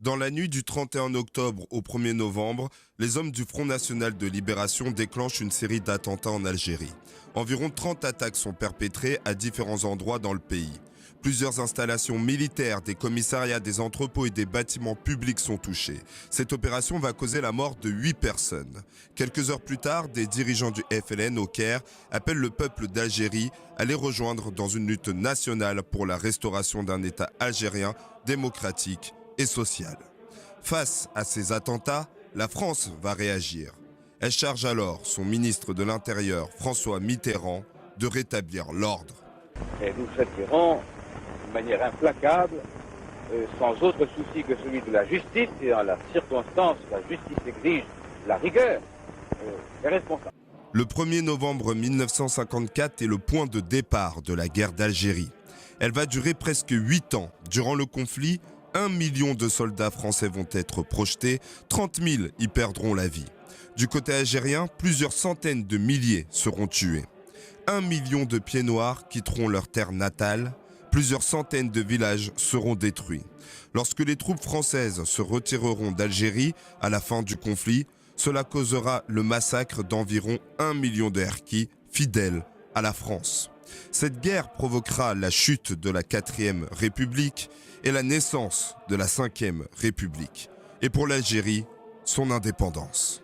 Dans la nuit du 31 octobre au 1er novembre, les hommes du Front National de Libération déclenchent une série d'attentats en Algérie. Environ 30 attaques sont perpétrées à différents endroits dans le pays. Plusieurs installations militaires, des commissariats, des entrepôts et des bâtiments publics sont touchés. Cette opération va causer la mort de 8 personnes. Quelques heures plus tard, des dirigeants du FLN au Caire appellent le peuple d'Algérie à les rejoindre dans une lutte nationale pour la restauration d'un État algérien démocratique et sociale. Face à ces attentats, la France va réagir. Elle charge alors son ministre de l'Intérieur, François Mitterrand, de rétablir l'ordre. Et nous châtierons de manière implacable, sans autre souci que celui de la justice, et dans la circonstance, la justice exige la rigueur, les responsables. Le 1er novembre 1954 est le point de départ de la guerre d'Algérie. Elle va durer presque 8 ans. Durant le conflit, 1 million de soldats français vont être projetés, 30 000 y perdront la vie. Du côté algérien, plusieurs centaines de milliers seront tués. 1 million de pieds noirs quitteront leur terre natale, plusieurs centaines de villages seront détruits. Lorsque les troupes françaises se retireront d'Algérie à la fin du conflit, cela causera le massacre d'environ 1 million de Harkis fidèles à la France. Cette guerre provoquera la chute de la 4e République et la naissance de la 5e République. Et pour l'Algérie, son indépendance.